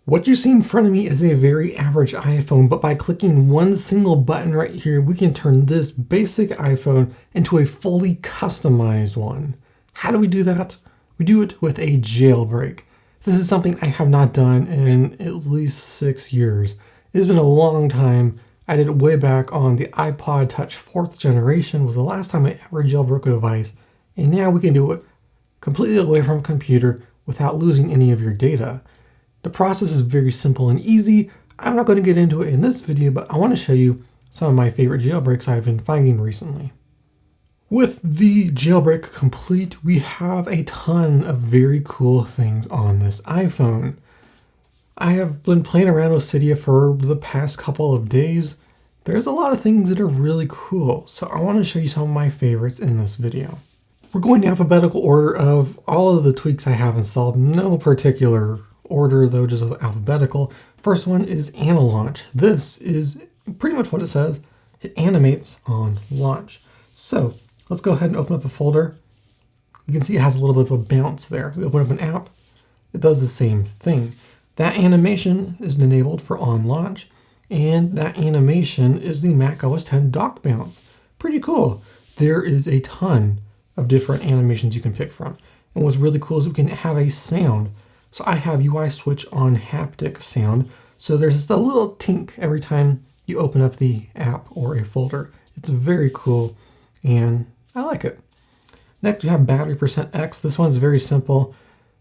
What you see in front of me is a very average iPhone, but by clicking one single button right here, we can turn this basic iPhone into a fully customized one. How do we do that? We do it with a jailbreak. This is something I have not done in at least 6 years. It's been a long time. I did it way back on the iPod Touch 4th generation was the last time I ever jailbroke a device, and now we can do it completely away from a computer without losing any of your data. The process is very simple and easy. I'm not going to get into it in this video, but I want to show you some of my favorite jailbreaks I've been finding recently. With the jailbreak complete, we have a ton of very cool things on this iPhone. I have been playing around with Cydia for the past couple of days. There's a lot of things that are really cool, so I want to show you some of my favorites in this video. We're going in alphabetical order of all of the tweaks I have installed, no particular order though, just alphabetical. First one is Anilaunch. This is pretty much what it says. It animates on launch. So let's go ahead and open up a folder. You can see it has a little bit of a bounce there. We open up an app, it does the same thing. That animation is enabled for on launch, and that animation is the macOS 10 dock bounce. Pretty cool. There is a ton of different animations you can pick from. And what's really cool is we can have a sound. So I have UI switch on haptic sound. So there's just a little tink every time you open up the app or a folder. It's very cool and I like it. Next we have BatteryPercentX. This one's very simple.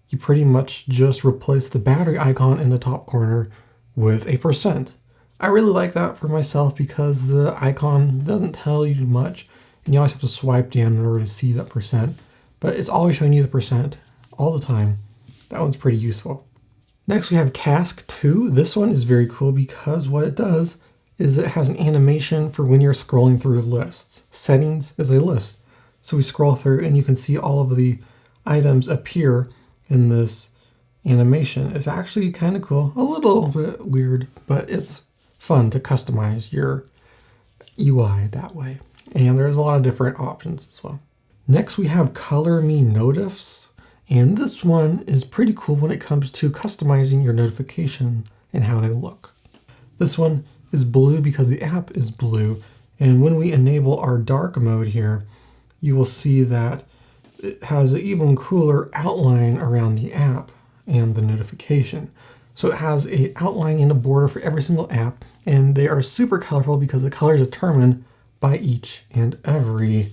You pretty much just replace the battery icon in the top corner with a percent. I really like that for myself because the icon doesn't tell you much and you always have to swipe down in order to see that percent. But it's always showing you the percent all the time. That one's pretty useful. Next we have Cask II. This one is very cool because what it does is it has an animation for when you're scrolling through lists. Settings is a list. So we scroll through and you can see all of the items appear in this animation. It's actually kind of cool. A little bit weird, but it's fun to customize your UI that way. And there's a lot of different options as well. Next we have ColorMeNotifs. And this one is pretty cool when it comes to customizing your notification and how they look. This one is blue because the app is blue. And when we enable our dark mode here, you will see that it has an even cooler outline around the app and the notification. So it has an outline and a border for every single app, and they are super colorful because the color is determined by each and every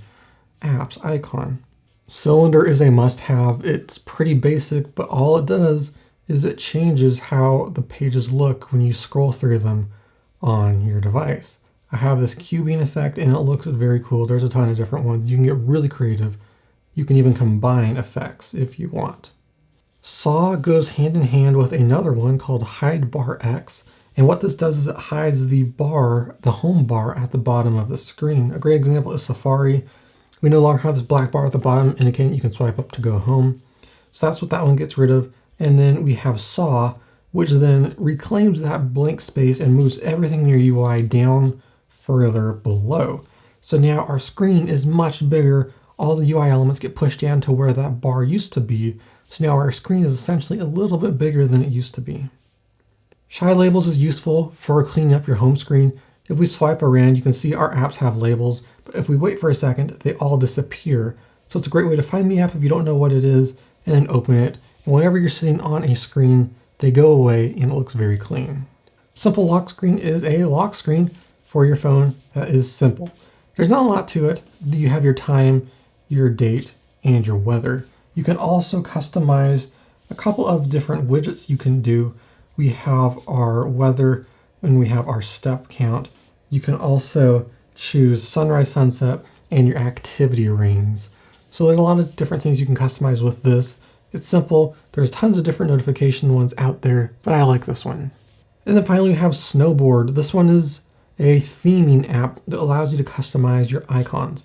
app's icon. Cylinder is a must-have. It's pretty basic, but all it does is it changes how the pages look when you scroll through them on your device. I have this cubing effect and it looks very cool. There's a ton of different ones. You can get really creative. You can even combine effects if you want. Saw goes hand in hand with another one called HideBarX. And what this does is it hides the bar, the home bar at the bottom of the screen. A great example is Safari. We no longer have this black bar at the bottom indicating you can swipe up to go home. So that's what that one gets rid of. And then we have Saw, which then reclaims that blank space and moves everything in your UI down further below. So now our screen is much bigger. All the UI elements get pushed down to where that bar used to be. So now our screen is essentially a little bit bigger than it used to be. Shy labels is useful for cleaning up your home screen. If we swipe around, you can see our apps have labels, but if we wait for a second, they all disappear. So it's a great way to find the app if you don't know what it is, and then open it. And whenever you're sitting on a screen, they go away and it looks very clean. Simple lock screen is a lock screen for your phone that is simple. There's not a lot to it. You have your time, your date, and your weather. You can also customize a couple of different widgets you can do. We have our weather and we have our step count. You can also choose sunrise, sunset, and your activity rings. So there's a lot of different things you can customize with this. It's simple. There's tons of different notification ones out there, but I like this one. And then finally we have Snowboard. This one is a theming app that allows you to customize your icons.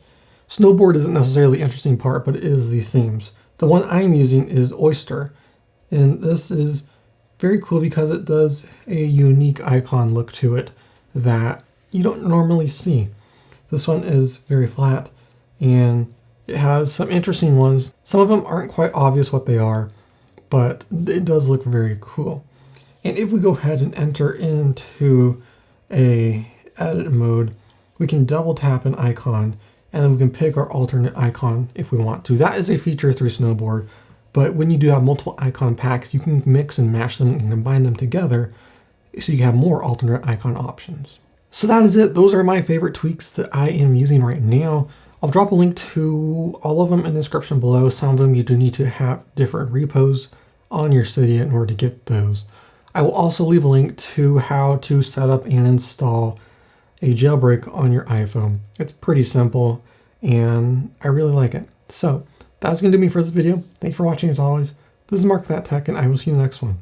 Snowboard isn't necessarily the interesting part, but it is the themes. The one I'm using is Oyster, and this is very cool because it does a unique icon look to it that you don't normally see. This one is very flat and it has some interesting ones. Some of them aren't quite obvious what they are, but it does look very cool. And if we go ahead and enter into a edit mode, we can double tap an icon and then we can pick our alternate icon if we want to. That is a feature through Snowboard, but when you do have multiple icon packs, you can mix and match them and combine them together so you have more alternate icon options. So that is it. Those are my favorite tweaks that I am using right now. I'll drop a link to all of them in the description below. Some of them you do need to have different repos on your Cydia in order to get those. I will also leave a link to how to set up and install a jailbreak on your iPhone. It's pretty simple and I really like it. So that's going to do me for this video. Thanks for watching as always. This is Mark That Tech and I will see you in the next one.